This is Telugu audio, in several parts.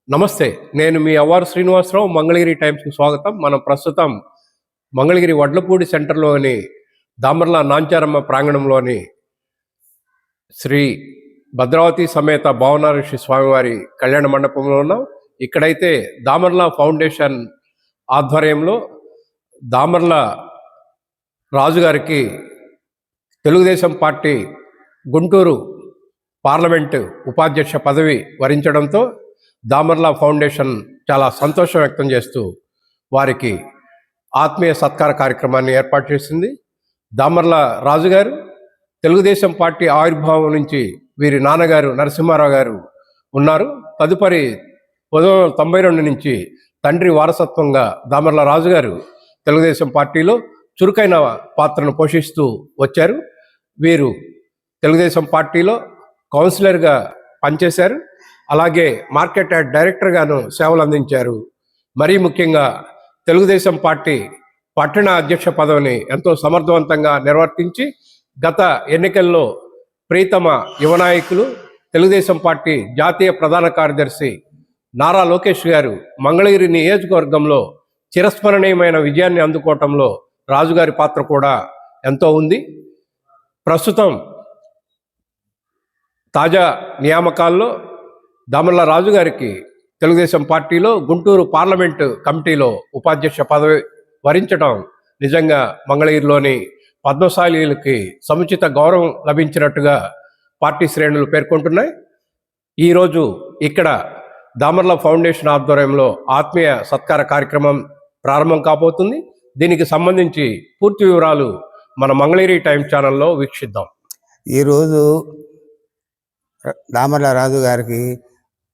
నమస్తే. నేను మీ అవ్వారు శ్రీనివాసరావు. మంగళగిరి టైమ్స్‌కి స్వాగతం. మనం ప్రస్తుతం మంగళగిరి వడ్లపూడి సెంటర్‌లోని దామర్ల నాంచారమ్మ ప్రాంగణంలోని శ్రీ భద్రావతి సమేత భావనారీశ్వరి స్వామివారి కళ్యాణ మండపంలో ఉన్నాం. ఇక్కడైతే దామర్ల ఫౌండేషన్ ఆధ్వర్యంలో దామర్ల రాజుగారికి తెలుగుదేశం పార్టీ గుంటూరు పార్లమెంటు ఉపాధ్యక్ష పదవి వరించడంతో దామర్ల ఫౌండేషన్ చాలా సంతోషం వ్యక్తం చేస్తూ వారికి ఆత్మీయ సత్కార కార్యక్రమాన్ని ఏర్పాటు చేసింది. దామర్ల రాజుగారు తెలుగుదేశం పార్టీ ఆవిర్భావం నుంచి వీరి నాన్నగారు నరసింహారావు గారు ఉన్నారు. తదుపరి 1992 నుంచి తండ్రి వారసత్వంగా దామర్ల రాజుగారు తెలుగుదేశం పార్టీలో చురుకైన పాత్రను పోషిస్తూ వచ్చారు. వీరు తెలుగుదేశం పార్టీలో కౌన్సిలర్గా పనిచేశారు. అలాగే మార్కెట్ యార్డ్ డైరెక్టర్గాను సేవలు అందించారు. మరీ ముఖ్యంగా తెలుగుదేశం పార్టీ పట్టణ అధ్యక్ష పదవిని ఎంతో సమర్థవంతంగా నిర్వర్తించి గత ఎన్నికల్లో ప్రీతమ యువ నాయకులు తెలుగుదేశం పార్టీ జాతీయ ప్రధాన కార్యదర్శి నారా లోకేష్ గారు మంగళగిరి నియోజకవర్గంలో చిరస్మరణీయమైన విజయాన్ని అందుకోవటంలో రాజుగారి పాత్ర కూడా ఎంతో ఉంది. ప్రస్తుతం తాజా నియామకాల్లో దామర్ల రాజుగారికి తెలుగుదేశం పార్టీలో గుంటూరు పార్లమెంటు కమిటీలో ఉపాధ్యక్ష పదవి వరించడం నిజంగా మంగళగిరిలోని పద్మశాలీలకి సముచిత గౌరవం లభించినట్టుగా పార్టీ శ్రేణులు పేర్కొంటున్నాయి. ఈరోజు ఇక్కడ దామర్ల ఫౌండేషన్ ఆధ్వర్యంలో ఆత్మీయ సత్కార కార్యక్రమం ప్రారంభం కాబోతుంది. దీనికి సంబంధించి పూర్తి వివరాలు మన మంగళగిరి టైమ్స్ ఛానల్లో వీక్షిద్దాం. ఈరోజు దామర్ల రాజు గారికి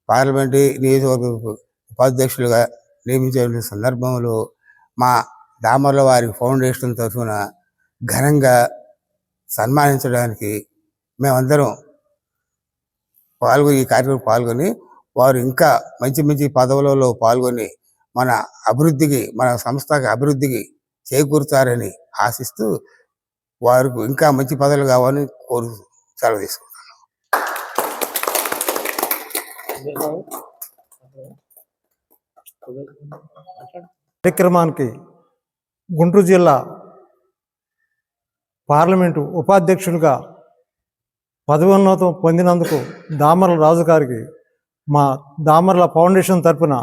పార్లమెంటు నియోజకవర్గ ఉపాధ్యక్షులుగా నియమించిన సందర్భంలో మా దామర్ల వారి ఫౌండేషన్ తరఫున ఘనంగా సన్మానించడానికి మేమందరం ఈ కార్యక్రమం పాల్గొని వారు ఇంకా మంచి మంచి పదవులలో పాల్గొని మన అభివృద్ధికి, మన సంస్థకి అభివృద్ధికి చేకూరుతారని ఆశిస్తూ వారికి ఇంకా మంచి పదవులు కావాలని కోరుతూ సెలవు తీసుకుంటాను. కార్యక్రమానికి గుంటూరు జిల్లా పార్లమెంటు ఉపాధ్యక్షులుగా పదవోన్నతం పొందినందుకు దామర్ల రాజు గారికి మా దామర్ల ఫౌండేషన్ తరపున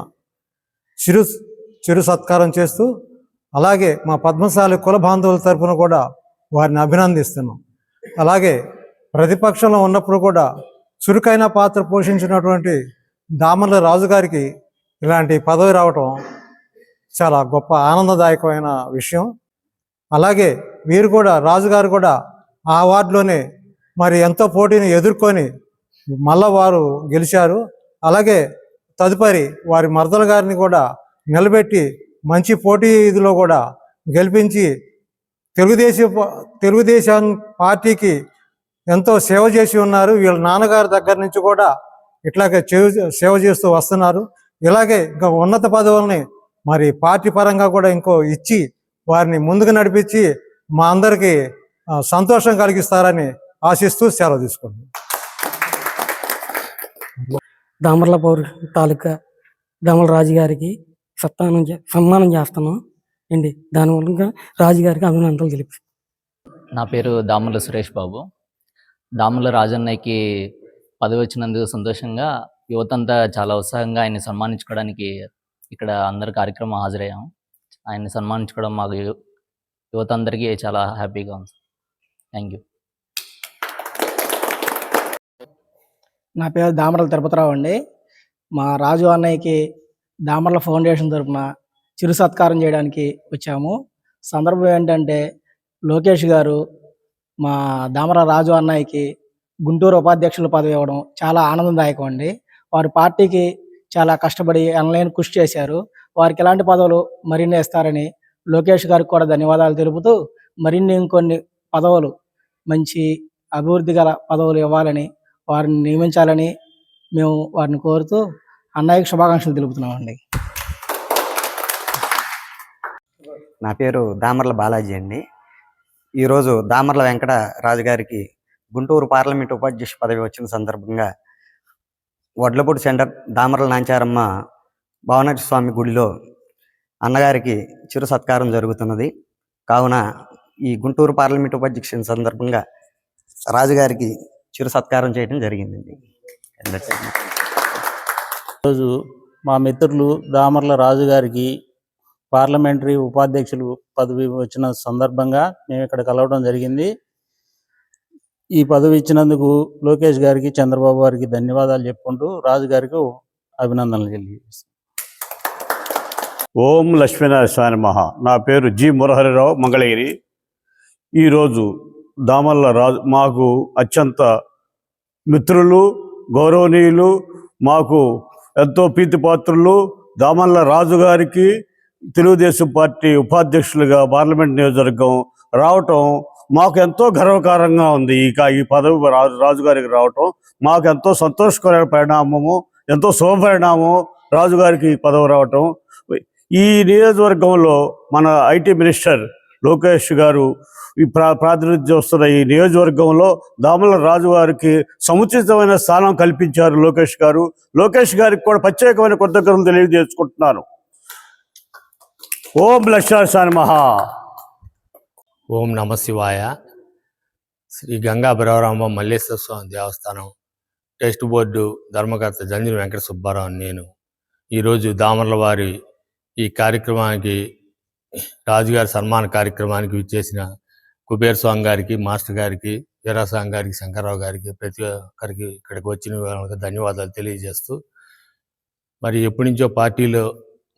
చిరు సత్కారం చేస్తూ, అలాగే మా పద్మశాలి కుల బాంధవుల తరపున కూడా వారిని అభినందిస్తున్నాం. అలాగే ప్రతిపక్షంలో ఉన్నప్పుడు కూడా చురుకైన పాత్ర పోషించినటువంటి దామర్ల రాజుగారికి ఇలాంటి పదవి రావటం చాలా గొప్ప ఆనందదాయకమైన విషయం. అలాగే వీరు కూడా రాజుగారు కూడా ఆ వార్డులోనే మరి ఎంతో పోటీని ఎదుర్కొని మళ్ళా వారు గెలిచారు. అలాగే తదుపరి వారి మర్దల గారిని కూడా నిలబెట్టి మంచి పోటీ ఇదిలో కూడా గెలిపించి తెలుగుదేశం పార్టీకి ఎంతో సేవ చేసి ఉన్నారు. వీళ్ళ నాన్నగారి దగ్గర నుంచి కూడా ఇట్లాగే సేవ చేస్తూ వస్తున్నారు. ఇలాగే ఇంకా ఉన్నత పదవుల్ని మరి పార్టీ పరంగా కూడా ఇంకో ఇచ్చి వారిని ముందుకు నడిపించి మా అందరికీ సంతోషం కలిగిస్తారని ఆశిస్తూ సెలవు తీసుకుంటున్నాం. దామర్ల పౌరు తాలూకా దామర్ల రాజు గారికి సన్మానం చేస్తున్నాం అండి. దానివల్ల రాజుగారికి అభినందనలు తెలిపి. నా పేరు దామర్ల సురేష్ బాబు. దామర్ల రాజన్నయ్యకి పదవి వచ్చినందుకు సంతోషంగా యువతంతా చాలా ఉత్సాహంగా ఆయన్ని సన్మానించుకోవడానికి ఇక్కడ అందరు కార్యక్రమం హాజరయ్యాం. ఆయన్ని సన్మానించుకోవడం మాకు యువత అందరికీ చాలా హ్యాపీగా ఉంది. Thank you. నా పేరు దామర్ల తిరుపతిరావు అండి. మా రాజు అన్నయ్యకి దామర్ల ఫౌండేషన్ తరఫున చిరు సత్కారం చేయడానికి వచ్చాము. సందర్భం ఏంటంటే లోకేష్ గారు మా దామర్ల రాజు అన్నయ్యకి గుంటూరు ఉపాధ్యక్షుల పదవి ఇవ్వడం చాలా ఆనందదాయకం అండి. వారి పార్టీకి చాలా కష్టపడి ఎనలేని కృషి చేశారు. వారికి ఎలాంటి పదవులు మరిన్ని ఇస్తారని లోకేష్ గారికి కూడా ధన్యవాదాలు తెలుపుతూ, మరిన్ని ఇంకొన్ని పదవులు మంచి అభివృద్ధి గల పదవులు ఇవ్వాలని, వారిని నియమించాలని మేము వారిని కోరుతూ అన్నయ్యకి శుభాకాంక్షలు తెలుపుతున్నామండి. నా పేరు దామర్ల బాలాజీ అండి. ఈరోజు దామర్ల వెంకట రాజు గారికి గుంటూరు పార్లమెంట్ ఉపాధ్యక్ష పదవి వచ్చిన సందర్భంగా వడ్లపూడి సెంటర్ దామర్ల నాంచారమ్మ భవనాటి స్వామి గుడిలో అన్నగారికి చిరు సత్కారం జరుగుతున్నది. కావున ఈ గుంటూరు పార్లమెంట్ ఉపాధ్యక్షుని సందర్భంగా రాజుగారికి చిరు సత్కారం చేయడం జరిగిందండి. ఈరోజు మా మిత్రులు దామర్ల రాజు గారికి పార్లమెంటరీ ఉపాధ్యక్షులు పదవి వచ్చిన సందర్భంగా మేము ఇక్కడ కలవడం జరిగింది. ఈ పదవి ఇచ్చినందుకు లోకేష్ గారికి, చంద్రబాబు గారికి ధన్యవాదాలు చెప్పుకుంటూ రాజు గారికి అభినందనలు తెలియజేస్తాం. ఓం లక్ష్మీనారాయణ నమః. నా పేరు జి మురహరిరావు, మంగళగిరి. ఈరోజు దామర్ల రాజు మాకు అత్యంత మిత్రులు, గౌరవనీయులు, మాకు ఎంతో ప్రీతిపాత్రులు. దామర్ల రాజు గారికి తెలుగుదేశం పార్టీ ఉపాధ్యక్షులుగా పార్లమెంట్ నియోజకవర్గం రావటం మాకు ఎంతో గర్వకారంగా ఉంది. ఈ పదవి రాజుగారికి రావటం మాకు ఎంతో సంతోషకరమైన పరిణామము, ఎంతో శుభపరిణామం. రాజుగారికి పదవి రావటం, ఈ నియోజకవర్గంలో మన ఐటీ మినిస్టర్ లోకేష్ గారు ఈ ప్రాతినిధ్యం వస్తున్న ఈ నియోజకవర్గంలో దామర్ల రాజు గారికి సముచితమైన స్థానం కల్పించారు లోకేష్ గారు. లోకేష్ గారికి కూడా ప్రత్యేకమైన కృతజ్ఞతలు తెలియజేసుకుంటున్నాను. ఓం లక్ష్మీనారాయణ నమః. ఓం నమ శివాయ. శ్రీ గంగా భైరవరామ మల్లేశ్వర స్వామి దేవస్థానం టెస్ట్ బోర్డు ధర్మకర్త జంజని వెంకట సుబ్బారావు. నేను ఈరోజు దామర్ల వారి ఈ కార్యక్రమానికి, రాజుగారి సన్మాన కార్యక్రమానికి విచ్చేసిన కుబేర్ స్వామి గారికి, మాస్టర్ గారికి, వీరాస్వామి గారికి, శంకర్రావు గారికి, ప్రతి ఒక్కరికి ఇక్కడికి వచ్చిన వాళ్ళకి ధన్యవాదాలు తెలియజేస్తూ, మరి ఎప్పటి నుంచో పార్టీలో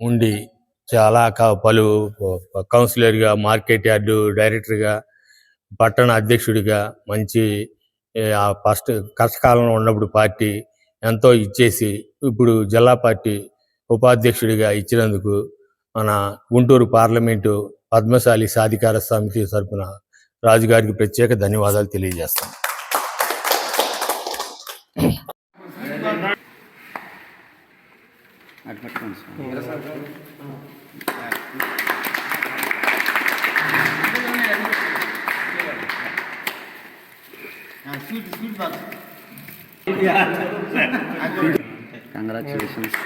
ఉండి చాలా పలు కౌన్సిలర్గా, మార్కెట్ యార్డు డైరెక్టర్గా, పట్టణ అధ్యక్షుడిగా మంచి ఫస్ట్ కష్టకాలంలో ఉన్నప్పుడు పార్టీ ఎంతో ఇచ్చేసి ఇప్పుడు జిల్లా పార్టీ ఉపాధ్యక్షుడిగా ఇచ్చినందుకు మన గుంటూరు పార్లమెంటు పద్మశాలి సాధికార సమితి తరపున రాజుగారికి ప్రత్యేక ధన్యవాదాలు తెలియజేస్తాం. కంగ్రాచులేషన్స్.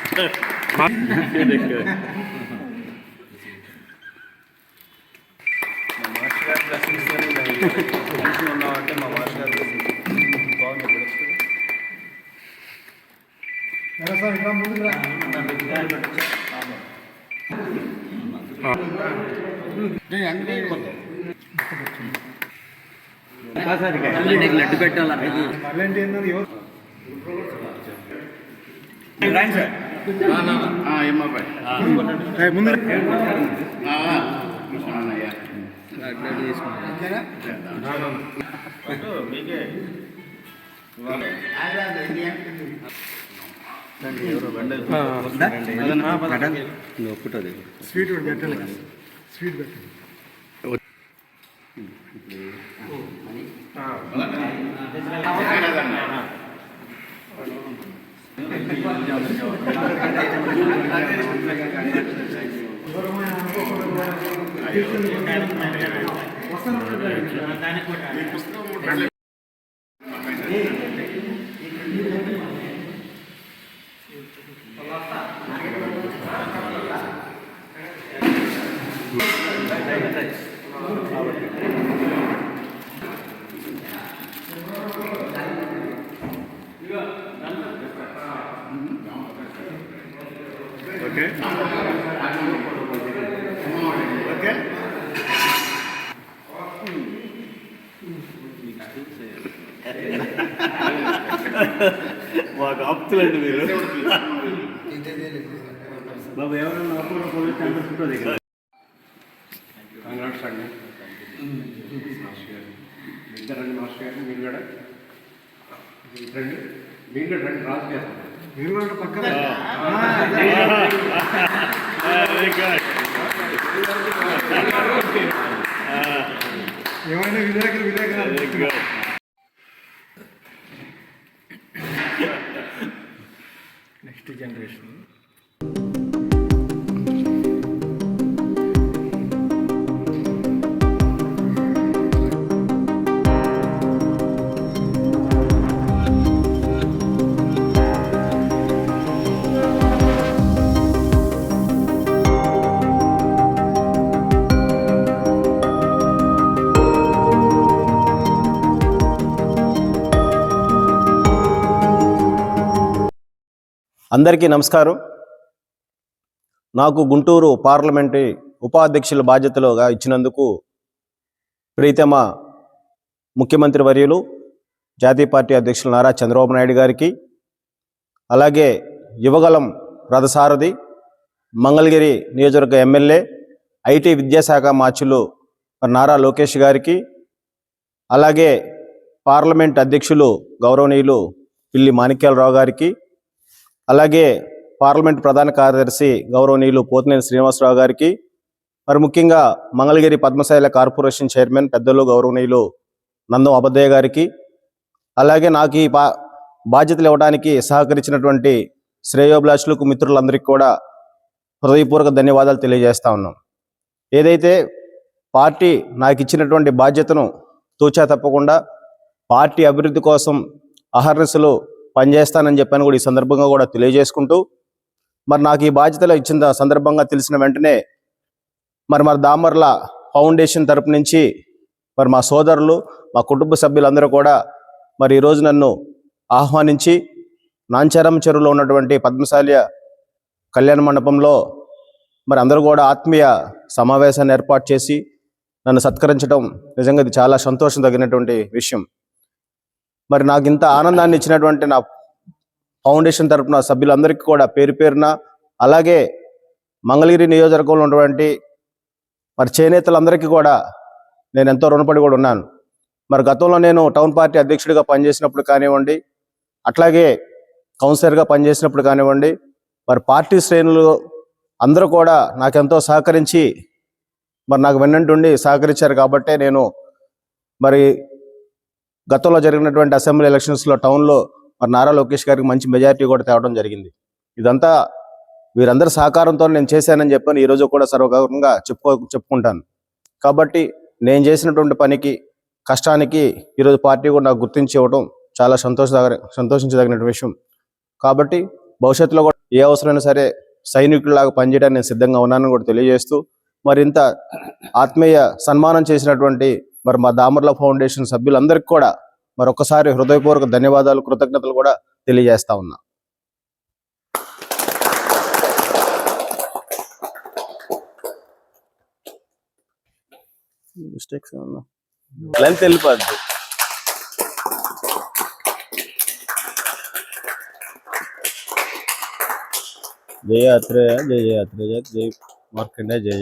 లడ్డు పెట్టాలి. స్వీట్ పెట్టాలి, స్వీట్ పెట్టాలి. మాకు ఆప్తులండి మీరు. బాబు ఎవరైనా ఉంటుంది. కంగ్రాట్స్ అండి. ఇద్దరండి మాస్టర్ గారు, మీరు కూడా రండి, మీరు కూడా రండి. రాజు గారు మీరు కూడా పక్కన ఏమైనా విలేకరు నెక్స్ట్ జనరేషన్. అందరికీ నమస్కారం. నాకు గుంటూరు పార్లమెంటరీ ఉపాధ్యక్షుల బాధ్యతలుగా ఇచ్చినందుకు ప్రీతమ ముఖ్యమంత్రి వర్యులు జాతీయ పార్టీ అధ్యక్షులు నారా చంద్రబాబు నాయుడు గారికి, అలాగే యువగలం రథసారథి మంగళగిరి నియోజకవర్గ ఎమ్మెల్యే ఐటీ విద్యాశాఖ మార్చులు నారా లోకేష్ గారికి, అలాగే పార్లమెంట్ అధ్యక్షులు గౌరవనీయులు పిల్లి మాణిక్యాలరావు గారికి, అలాగే పార్లమెంట్ ప్రధాన కార్యదర్శి గౌరవనీయులు పోతినేని శ్రీనివాసరావు గారికి, మరి ముఖ్యంగా మంగళగిరి పద్మశాల కార్పొరేషన్ చైర్మన్ పెద్దలు గౌరవనీయులు నందం అబద్దయ్య గారికి, అలాగే నాకు ఈ బాధ్యతలు ఇవ్వడానికి సహకరించినటువంటి శ్రేయోభిలాషులకు మిత్రులందరికీ కూడా హృదయపూర్వక ధన్యవాదాలు తెలియజేస్తా ఉన్నాం. ఏదైతే పార్టీ నాకు ఇచ్చినటువంటి బాధ్యతను తూచా తప్పకుండా పార్టీ అభివృద్ధి కోసం అహర్నిశలు పనిచేస్తానని చెప్పాను కూడా ఈ సందర్భంగా కూడా తెలియజేసుకుంటూ, మరి నాకు ఈ బాధ్యతలు ఇచ్చిన సందర్భంగా తెలిసిన వెంటనే మరి దామర్ల ఫౌండేషన్ తరపు నుంచి మరి మా సోదరులు, మా కుటుంబ సభ్యులందరూ కూడా మరి ఈరోజు నన్ను ఆహ్వానించి నాంచారం చెరువులో ఉన్నటువంటి పద్మశాలి కళ్యాణ మండపంలో మరి అందరూ కూడా ఆత్మీయ సమావేశాన్ని ఏర్పాటు చేసి నన్ను సత్కరించడం నిజంగా ఇది చాలా సంతోషం తగినటువంటి విషయం. మరి నాకు ఇంత ఆనందాన్ని ఇచ్చినటువంటి నా ఫౌండేషన్ తరపున సభ్యులందరికీ కూడా పేరు పేరున, అలాగే మంగళగిరి నియోజకవర్గంలో ఉన్నటువంటి మరి చేనేతలందరికీ కూడా నేను ఎంతో రుణపడి కూడా ఉన్నాను. మరి గతంలో నేను టౌన్ పార్టీ అధ్యక్షుడిగా పనిచేసినప్పుడు కానివ్వండి, అట్లాగే కౌన్సిలర్గా పనిచేసినప్పుడు కానివ్వండి, మరి పార్టీ శ్రేణులు అందరూ కూడా నాకెంతో సహకరించి మరి నాకు వెన్నంటుండి సహకరించారు. కాబట్టే నేను మరి గతంలో జరిగినటువంటి అసెంబ్లీ ఎలక్షన్స్లో టౌన్లో మరి నారా లోకేష్ గారికి మంచి మెజారిటీ కూడా తేవడం జరిగింది. ఇదంతా వీరందరి సహకారంతో నేను చేశానని చెప్పని ఈరోజు కూడా సర్వగౌరవంగా చెప్పుకుంటాను. కాబట్టి నేను చేసినటువంటి పనికి, కష్టానికి ఈరోజు పార్టీ కూడా నాకు గుర్తించి ఇవ్వడం చాలా సంతోషించదగిన విషయం. కాబట్టి భవిష్యత్తులో కూడా ఏ అవసరమైనా సరే సైనికుల్లాగా పనిచేయడానికి నేను సిద్ధంగా ఉన్నానని కూడా తెలియజేస్తూ, మరి ఇంత ఆత్మీయ సన్మానం చేసినటువంటి మరి మా దామర్ల ఫౌండేషన్ సభ్యులందరికీ కూడా మరొకసారి హృదయపూర్వక ధన్యవాదాలు, కృతజ్ఞతలు కూడా తెలియజేస్తా ఉన్నా. లెంత్ వెళ్ళిపోద్ది. జయ యాత్రేయ జయ యాత్రేయ జయ మార్కండే జయ.